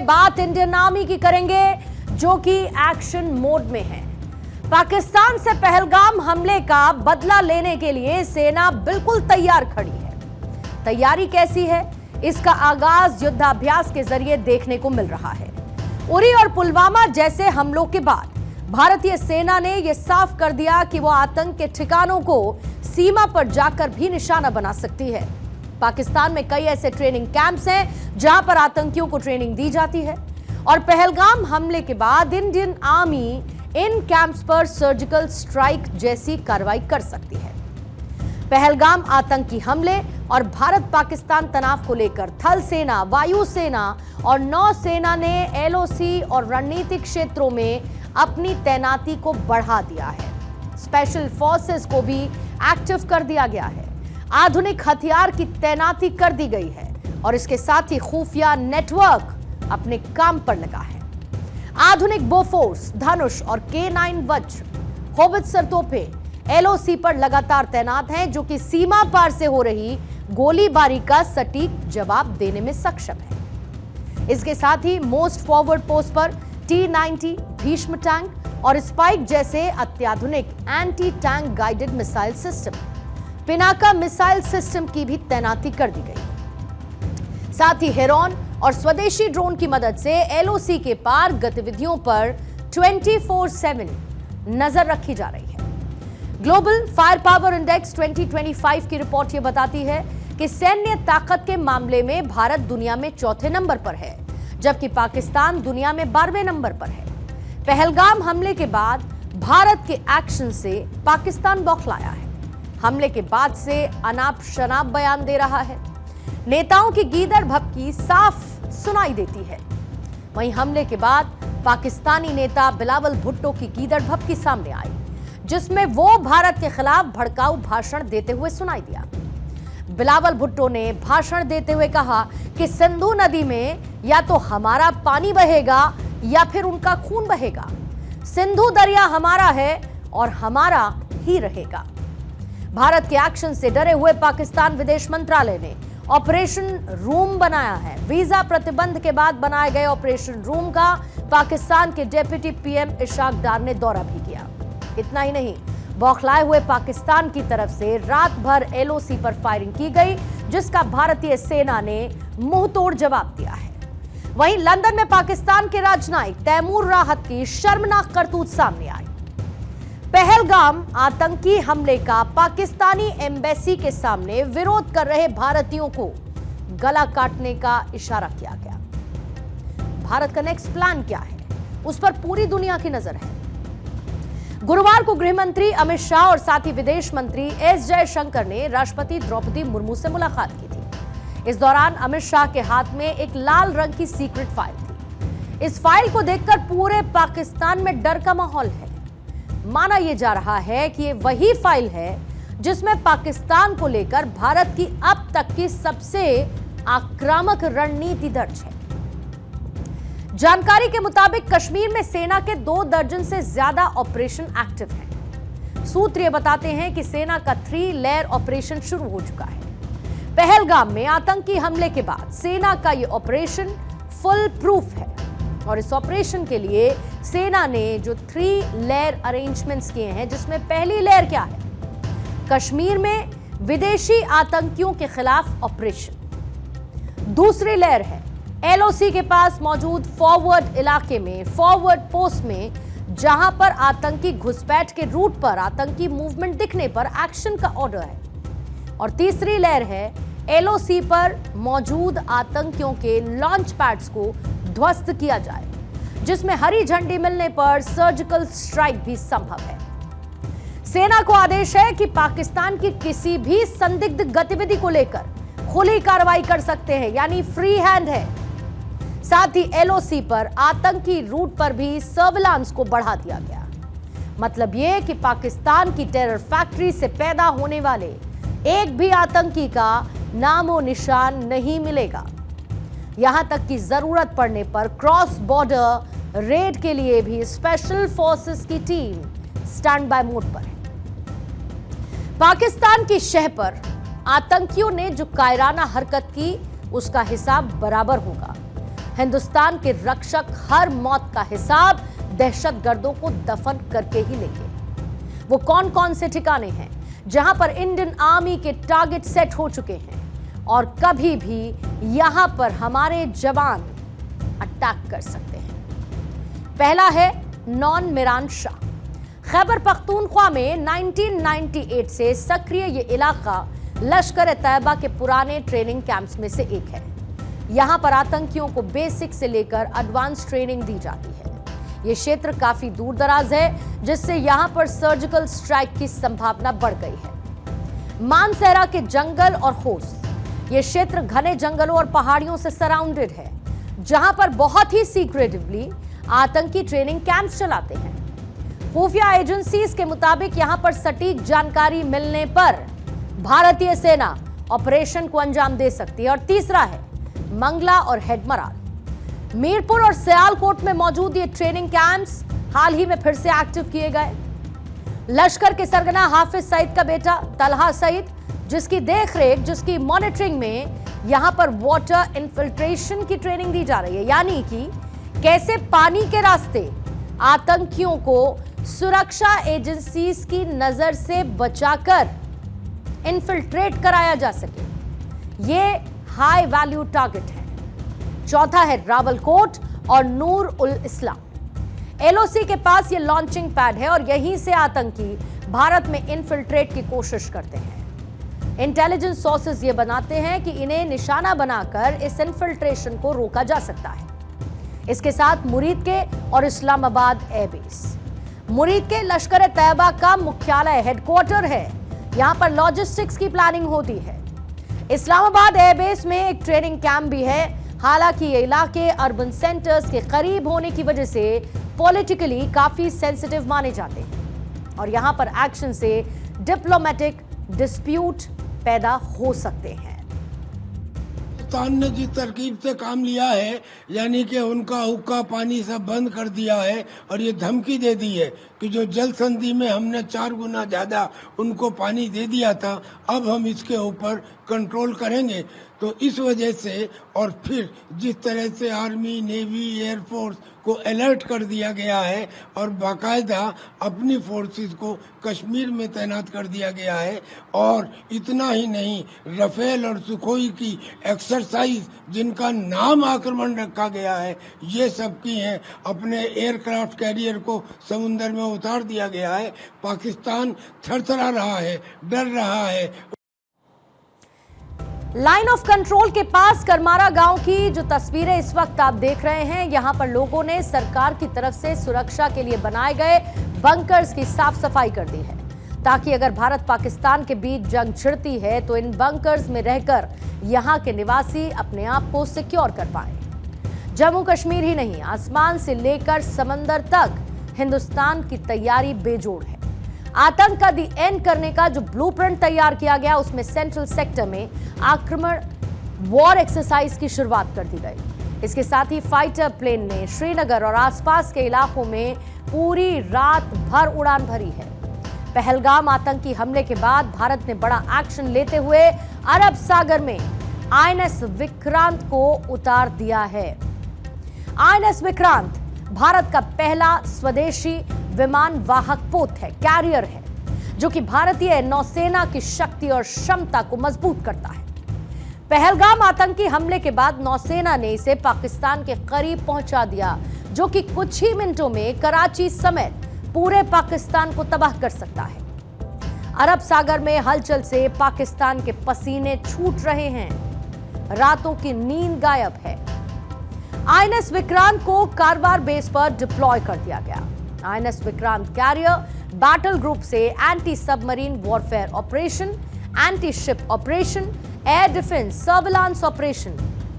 बात Indian army की करेंगे, जो कि एक्शन मोड में है। पाकिस्तान से पहलगाम हमले का बदला लेने के लिए सेना बिल्कुल तैयार खड़ी है। तैयारी कैसी है, इसका आगाज युद्धाभ्यास के जरिए देखने को मिल रहा है। उरी और पुलवामा जैसे हमलों के बाद भारतीय सेना ने यह साफ कर दिया कि वो आतंक के ठिकानों को सीमा पर जाकर भी निशाना बना सकती है। पाकिस्तान में कई ऐसे ट्रेनिंग कैंप्स हैं जहां पर आतंकियों को ट्रेनिंग दी जाती है और पहलगाम हमले के बाद इंडियन आर्मी इन कैंप्स पर सर्जिकल स्ट्राइक जैसी कार्रवाई कर सकती है। पहलगाम आतंकी हमले और भारत पाकिस्तान तनाव को लेकर थल सेना, वायु सेना और नौसेना ने एलओसी और रणनीतिक क्षेत्रों में अपनी तैनाती को बढ़ा दिया है। स्पेशल फोर्सेस को भी एक्टिव कर दिया गया है। आधुनिक हथियार की तैनाती कर दी गई है और इसके साथ ही खुफिया नेटवर्क अपने काम पर लगा है। आधुनिक बोफोर्स, धनुष और K9 वज्र, होवित्जर तोपें एलओसी पर लगातार तैनात हैं, जो कि सीमा पार से हो रही गोलीबारी का सटीक जवाब देने में सक्षम है। इसके साथ ही मोस्ट फॉरवर्ड पोस्ट पर T-90 भीष्म टैंक और स्पाइक जैसे अत्याधुनिक anti tank guided missile system, Pinaka missile system की भी तैनाती कर दी गई। साथ ही हेरॉन और स्वदेशी ड्रोन की मदद से एलओसी के पार गतिविधियों पर 24/7 नजर रखी जा रही है। ग्लोबल फायर पावर इंडेक्स 2025 की रिपोर्ट यह बताती है कि सैन्य ताकत के मामले में भारत दुनिया में चौथे नंबर पर है, जबकि पाकिस्तान दुनिया में 12वें नंबर पर है। पहलगाम हमले के बाद भारत के एक्शन से पाकिस्तान बौखलाया है। हमले के बाद से अनाप शनाप बयान दे रहा है। नेताओं की गीदड़ भभकी साफ सुनाई देती है। वहीं हमले के बाद पाकिस्तानी नेता बिलावल भुट्टो की गीदड़ भभकी सामने आई, जिसमें वो भारत के खिलाफ भड़काऊ भाषण देते हुए सुनाई दिया। बिलावल भुट्टो ने भाषण देते हुए कहा कि सिंधु नदी में या तो हमारा पानी बहेगा या फिर उनका खून बहेगा। सिंधु दरिया हमारा है और हमारा ही रहेगा। भारत के एक्शन से डरे हुए पाकिस्तान विदेश मंत्रालय ने ऑपरेशन रूम बनाया है। वीजा प्रतिबंध के बाद बनाए गए ऑपरेशन रूम का पाकिस्तान के डिप्टी पीएम इशाक डार ने दौरा भी किया। इतना ही नहीं, बौखलाए हुए पाकिस्तान की तरफ से रात भर एलओसी पर फायरिंग की गई, जिसका भारतीय सेना ने मुंहतोड़ जवाब दिया है। वहीं लंदन में पाकिस्तान के राजनयिक तैमूर राहत की शर्मनाक करतूत सामने आई। पहलगाम आतंकी हमले का पाकिस्तानी एम्बेसी के सामने विरोध कर रहे भारतीयों को गला काटने का इशारा किया गया। भारत का नेक्स्ट प्लान क्या है, उस पर पूरी दुनिया की नजर है। गुरुवार को गृह मंत्री अमित शाह और साथ ही विदेश मंत्री एस जयशंकर ने राष्ट्रपति द्रौपदी मुर्मू से मुलाकात की थी। इस दौरान अमित शाह के हाथ में एक लाल रंग की सीक्रेट फाइल थी। इस फाइल को देखकर पूरे पाकिस्तान में डर का माहौल है। माना यह जा रहा है कि ये वही फाइल है जिसमें पाकिस्तान को लेकर भारत की अब तक की सबसे आक्रामक रणनीति दर्ज है। जानकारी के मुताबिक कश्मीर में सेना के 2 दर्जन से ज्यादा ऑपरेशन एक्टिव हैं। सूत्र ये बताते हैं कि सेना का 3 लेयर ऑपरेशन शुरू हो चुका है। पहलगाम में आतंकी हमले के बाद सेना का यह ऑपरेशन फुल प्रूफ है और इस ऑपरेशन के लिए सेना ने जो 3 लेयर अरेंजमेंट्स किए हैं, जिसमें पहली लेयर क्या है, कश्मीर में विदेशी आतंकियों के खिलाफ ऑपरेशन। दूसरी लेयर है एलओसी के पास मौजूद फॉरवर्ड इलाके में, फॉरवर्ड पोस्ट में, जहां पर आतंकी घुसपैठ के रूट पर आतंकी मूवमेंट दिखने पर एक्शन का ऑर्डर है। और तीसरी लेयर है एलओसी पर मौजूद आतंकियों के लॉन्च पैड्स को ध्वस्त किया जाए, जिसमें हरी झंडी मिलने पर सर्जिकल स्ट्राइक भी संभव है। सेना को आदेश है कि पाकिस्तान की किसी भी संदिग्ध गतिविधि को लेकर खुली कार्रवाई कर सकते हैं, यानी फ्री हैंड है। साथ ही एलओसी पर आतंकी रूट पर भी सर्विलांस को बढ़ा दिया गया। मतलब यह कि पाकिस्तान की टेरर फैक्ट्री से पैदा होने वाले एक भी आतंकी का नामो निशान नहीं मिलेगा। यहां तक कि जरूरत पड़ने पर क्रॉस बॉर्डर रेड के लिए भी स्पेशल फोर्सेस की टीम स्टैंड बाय मोड पर है। पाकिस्तान की शह पर आतंकियों ने जो कायराना हरकत की, उसका हिसाब बराबर होगा। हिंदुस्तान के रक्षक हर मौत का हिसाब दहशतगर्दों को दफन करके ही लेंगे। वो कौन कौन से ठिकाने हैं जहां पर इंडियन आर्मी के टारगेट सेट हो चुके हैं और कभी भी यहां पर हमारे जवान अटैक कर सकते हैं। पहला है नॉन मिरान शाह। खैबर पख्तूनख्वा में 1998 से सक्रिय ये इलाका लश्कर तैयबा के पुराने ट्रेनिंग कैंप्स में से एक है। यहां पर आतंकियों को बेसिक से लेकर एडवांस ट्रेनिंग दी जाती है। ये क्षेत्र काफी दूर दराज है, जिससे यहां पर सर्जिकल स्ट्राइक की संभावना बढ़ गई है। मानसेरा के जंगल और होस, ये क्षेत्र घने जंगलों और पहाड़ियों से सराउंडेड है, जहां पर बहुत ही सीक्रेटिवली आतंकी ट्रेनिंग कैंप्स चलाते हैं। खुफिया एजेंसीज के मुताबिक यहां पर सटीक जानकारी मिलने पर भारतीय सेना ऑपरेशन को अंजाम दे सकती है। और तीसरा है मंगला और हेडमराल। मीरपुर और सियालकोट में मौजूद ये ट्रेनिंग कैंप्स हाल ही में फिर से एक्टिव किए गए। लश्कर के सरगना हाफिज सईद का बेटा तलहा सईद, जिसकी देखरेख, जिसकी मॉनिटरिंग में यहां पर वाटर इन्फिल्ट्रेशन की ट्रेनिंग दी जा रही है, यानी कि कैसे पानी के रास्ते आतंकियों को सुरक्षा एजेंसीज की नजर से बचाकर इन्फिल्ट्रेट कराया जा सके। ये हाई वैल्यू टारगेट है। चौथा है रावलकोट और नूर उल इस्लाम। एलओसी के पास ये लॉन्चिंग पैड है और यहीं से आतंकी भारत में इन्फिल्ट्रेट की कोशिश करते हैं। इंटेलिजेंस सोर्सेज ये बनाते हैं कि इन्हें निशाना बनाकर इस इन्फिल्ट्रेशन को रोका जा सकता है। इसके साथ मुरीद के और इस्लामाबाद एयरबेस। मुरीद के लश्कर तैयबा का मुख्यालय हेडक्वार्टर है। यहां पर लॉजिस्टिक्स की प्लानिंग होती है। इस्लामाबाद एयरबेस में एक ट्रेनिंग कैंप भी है। हालांकि ये इलाके अर्बन सेंटर्स के करीब होने की वजह से पॉलिटिकली काफी सेंसिटिव माने जाते हैं और यहां पर एक्शन से डिप्लोमेटिक डिस्प्यूट पैदा हो सकते हैं। पाकिस्तान ने जिस तरकीब से काम लिया है, यानी कि उनका हुक्का पानी सब बंद कर दिया है और ये धमकी दे दी है कि जो जल संधि में हमने 4 गुना ज्यादा उनको पानी दे दिया था, अब हम इसके ऊपर कंट्रोल करेंगे। तो इस वजह से और फिर जिस तरह से आर्मी, नेवी, एयरफोर्स को अलर्ट कर दिया गया है और बाकायदा अपनी फोर्सेस को कश्मीर में तैनात कर दिया गया है। और इतना ही नहीं, राफेल और सुखोई की एक्सरसाइज जिनका नाम आक्रमण रखा गया है, ये सब की हैं। अपने एयरक्राफ्ट कैरियर को समुद्र में उतार दिया गया है। पाकिस्तान थरथरा रहा है, डर रहा है। लाइन ऑफ कंट्रोल के पास करमारा गांव की जो तस्वीरें इस वक्त आप देख रहे हैं, यहां पर लोगों ने सरकार की तरफ से सुरक्षा के लिए बनाए गए बंकर्स की साफ सफाई कर दी है, ताकि अगर भारत पाकिस्तान के बीच जंग छिड़ती है तो इन बंकर्स में रहकर यहां के निवासी अपने आप को सिक्योर कर पाए। जम्मू कश्मीर ही नहीं, आसमान से लेकर समंदर तक हिंदुस्तान की तैयारी बेजोड़ है। आतंक का दी एंड करने का जो ब्लूप्रिंट तैयार किया गया, उसमें सेंट्रल सेक्टर में आक्रमण वॉर एक्सरसाइज की शुरुआत कर दी गई। इसके साथ ही फाइटर प्लेन ने श्रीनगर और आसपास के इलाकों में पूरी रात भर उड़ान भरी है। पहलगाम आतंकी हमले के बाद भारत ने बड़ा एक्शन लेते हुए अरब सागर में आईएनएस विक्रांत को उतार दिया है। आईएनएस विक्रांत भारत का पहला स्वदेशी विमान वाहक पोत है, कैरियर है, जो कि भारतीय नौसेना की शक्ति और क्षमता को मजबूत करता है। पहलगाम आतंकी हमले के बाद नौसेना ने इसे पाकिस्तान के करीब पहुंचा दिया, जो कि कुछ ही मिनटों में कराची समेत पूरे पाकिस्तान को तबाह कर सकता है। अरब सागर में हलचल से पाकिस्तान के पसीने छूट रहे हैं, रातों की नींद गायब है। आईएनएस विक्रांत को कारवार बेस पर डिप्लॉय कर दिया गया। INS Vikrant carrier battle group से anti submarine warfare operation, anti ship operation, air defence surveillance operation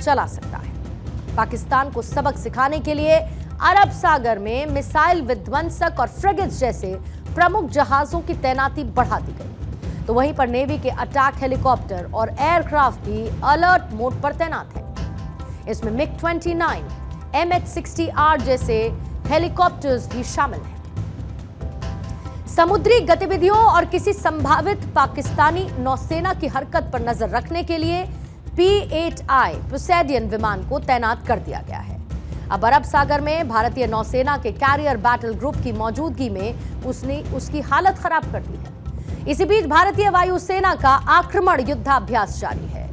चला सकता है। पाकिस्तान को सबक सिखाने के लिए अरब सागर में मिसाइल विध्वंसक और फ्रिगेट्स जैसे प्रमुख जहाजों की तैनाती बढ़ा दी गई। तो वहीं पर नेवी के अटैक हेलीकॉप्टर और एयरक्राफ्ट भी अलर्ट मोड पर तैनात है। इसमें MiG-29, MH-60R जैसे हेलीकॉप्टर्स भी शामिल हैं। समुद्री गतिविधियों और किसी संभावित पाकिस्तानी नौसेना की हरकत पर नजर रखने के लिए P-8I पोसेडियन विमान को तैनात कर दिया गया है। अब अरब सागर में भारतीय नौसेना के कैरियर बैटल ग्रुप की मौजूदगी में उसकी हालत खराब कर दी है। इसी बीच भारतीय वायुसेना का आक्रमण युद्धाभ्यास जारी है।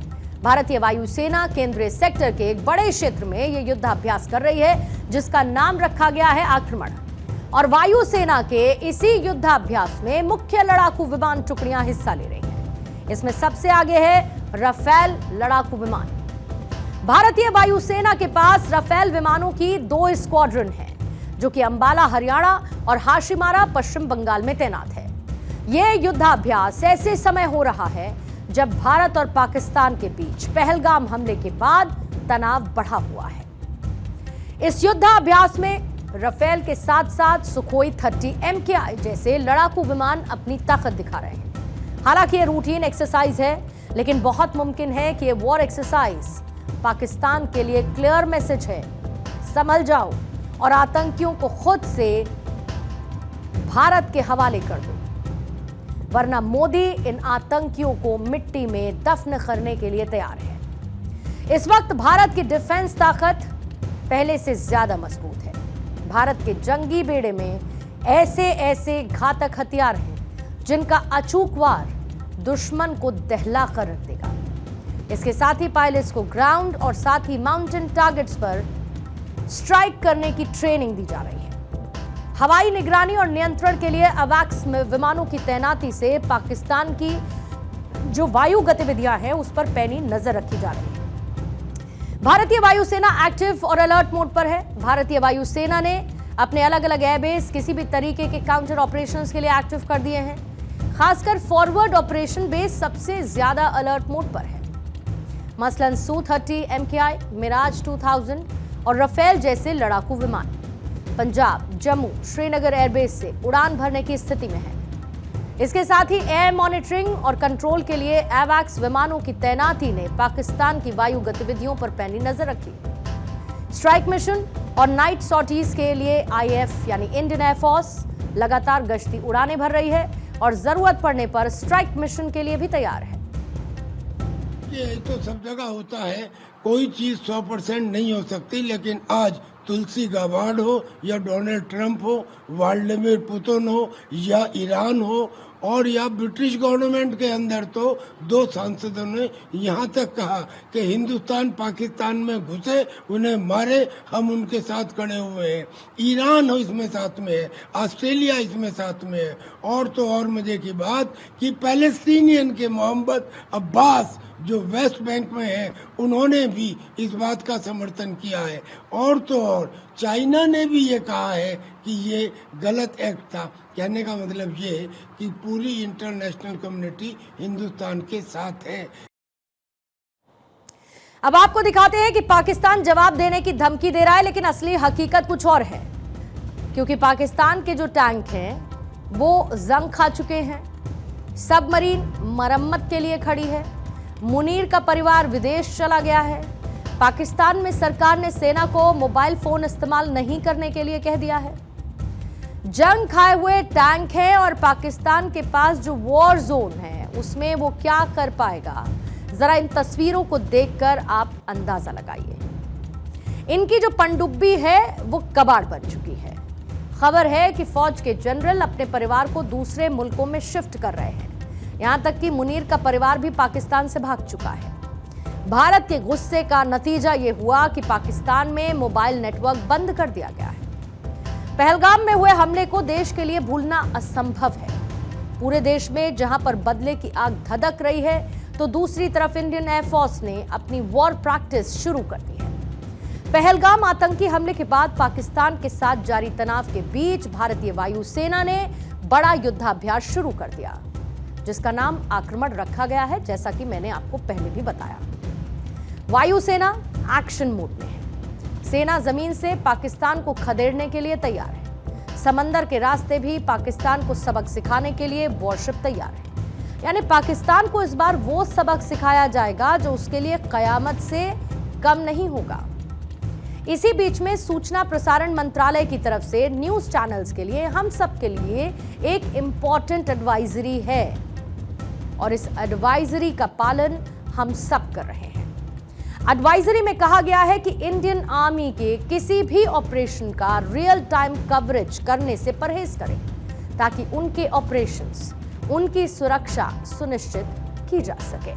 भारतीय वायुसेना केंद्रीय सेक्टर के एक बड़े क्षेत्र में यह युद्धाभ्यास कर रही है, जिसका नाम रखा गया है आक्रमण। और वायुसेना के इसी युद्धाभ्यास में मुख्य लड़ाकू विमान टुकड़ियां हिस्सा ले रही हैं। इसमें सबसे आगे है राफेल लड़ाकू विमान। भारतीय वायुसेना के पास राफेल विमानों की 2 स्क्वाड्रन हैं, जो कि अंबाला हरियाणा और हाशिमारा पश्चिम बंगाल में तैनात है। यह युद्धाभ्यास ऐसे समय हो रहा है जब भारत और पाकिस्तान के बीच पहलगाम हमले के बाद तनाव बढ़ा हुआ है। इस युद्धाभ्यास में राफेल के साथ साथ सुखोई 30 MKI जैसे लड़ाकू विमान अपनी ताकत दिखा रहे हैं। हालांकि यह रूटीन एक्सरसाइज है, लेकिन बहुत मुमकिन है कि यह वॉर एक्सरसाइज पाकिस्तान के लिए क्लियर मैसेज है, संभल जाओ और आतंकियों को खुद से भारत के हवाले कर दो, वरना मोदी इन आतंकियों को मिट्टी में दफन करने के लिए तैयार है। इस वक्त भारत की डिफेंस ताकत पहले से ज्यादा मजबूत है। भारत के जंगी बेड़े में ऐसे ऐसे घातक हथियार हैं जिनका अचूक वार दुश्मन को दहला कर रख देगा। इसके साथ ही पायलट्स को ग्राउंड और साथ ही माउंटेन टारगेट्स पर स्ट्राइक करने की ट्रेनिंग दी जा रही है। हवाई निगरानी और नियंत्रण के लिए अवैक्स विमानों की तैनाती से पाकिस्तान की जो वायु गतिविधियां हैं उस पर पैनी नजर रखी जा रही है। भारतीय वायुसेना एक्टिव और अलर्ट मोड पर है। भारतीय वायुसेना ने अपने अलग अलग एयरबेस किसी भी तरीके के काउंटर ऑपरेशंस के लिए एक्टिव कर दिए हैं। खासकर फॉरवर्ड ऑपरेशन बेस सबसे ज्यादा अलर्ट मोड पर है। मसलन Su-30 MKI, मिराज 2000 और राफेल जैसे लड़ाकू विमान पंजाब, जम्मू, श्रीनगर एयरबेस से उड़ान भरने की स्थिति में है। इसके साथ ही एयर मॉनिटरिंग और कंट्रोल के लिए एवैक्स विमानों की तैनाती ने पाकिस्तान की वायु गतिविधियों पर पैनी नजर रखी। स्ट्राइक मिशन और नाइट सॉर्टीज के लिए IF यानी इंडियन एयरफोर्स लगातार गश्ती उड़ानें भर रही है और जरूरत पड़ने पर स्ट्राइक मिशन के लिए भी तैयार है। ये तो सब जगह होता है, कोई चीज 100% नहीं हो सकती, लेकिन आज तुलसी गाबार्ड हो या डोनाल्ड ट्रंप हो, व्लादिमीर पुतिन हो या ईरान हो और या ब्रिटिश गवर्नमेंट के अंदर तो 2 सांसदों ने यहाँ तक कहा कि हिंदुस्तान पाकिस्तान में घुसे उन्हें मारे, हम उनके साथ खड़े हुए हैं। ईरान हो इसमें साथ में है, ऑस्ट्रेलिया इसमें साथ में है। और तो और मजे की बात कि पैलेस्टीनियन के मोहम्मद अब्बास जो वेस्ट बैंक में है, उन्होंने भी इस बात का समर्थन किया है। और तो और चाइना ने भी ये कहा है कि ये गलत एक्ट था। कहने का मतलब ये है कि पूरी इंटरनेशनल कम्युनिटी हिंदुस्तान के साथ है। अब आपको दिखाते हैं कि पाकिस्तान जवाब देने की धमकी दे रहा है, लेकिन असली हकीकत कुछ और है। क्योंकि पाकिस्तान के जो टैंक हैं वो जंग खा चुके हैं, सबमरीन मरम्मत के लिए खड़ी है, मुनीर का परिवार विदेश चला गया है। पाकिस्तान में सरकार ने सेना को मोबाइल फोन इस्तेमाल नहीं करने के लिए कह दिया है। जंग खाए हुए टैंक है और पाकिस्तान के पास जो वॉर जोन है उसमें वो क्या कर पाएगा, जरा इन तस्वीरों को देखकर आप अंदाजा लगाइए। इनकी जो पनडुब्बी है वो कबाड़ बन चुकी है। खबर है कि फौज के जनरल अपने परिवार को दूसरे मुल्कों में शिफ्ट कर रहे हैं। यहां तक कि मुनीर का परिवार भी पाकिस्तान से भाग चुका है। भारत के गुस्से का नतीजा यह हुआ कि पाकिस्तान में मोबाइल नेटवर्क बंद कर दिया गया है। पहलगाम में हुए हमले को देश के लिए भूलना असंभव है। पूरे देश में जहां पर बदले की आग धधक रही है, तो दूसरी तरफ इंडियन एयरफोर्स ने अपनी वॉर प्रैक्टिस शुरू कर दी है। पहलगाम आतंकी हमले के बाद पाकिस्तान के साथ जारी तनाव के बीच भारतीय वायुसेना ने बड़ा युद्धाभ्यास शुरू कर दिया, जिसका नाम आक्रमण रखा गया है, जैसा कि मैंने आपको पहले भी बताया। वायुसेना एक्शन मोड में है। सेना जमीन से पाकिस्तान को खदेड़ने के लिए तैयार है। समंदर के रास्ते भी पाकिस्तान को सबक सिखाने के लिए वॉरशिप तैयार है। यानी पाकिस्तान को इस बार वो सबक सिखाया जाएगा जो उसके लिए कयामत से कम नहीं होगा। इसी बीच में सूचना प्रसारण मंत्रालय की तरफ से न्यूज चैनल्स के लिए, हम सब के लिए एक इंपॉर्टेंट एडवाइजरी है और इस एडवाइजरी का पालन हम सब कर रहे हैं। एडवाइजरी में कहा गया है कि इंडियन आर्मी के किसी भी ऑपरेशन का रियल टाइम कवरेज करने से परहेज करें ताकि उनके ऑपरेशंस, उनकी सुरक्षा सुनिश्चित की जा सके।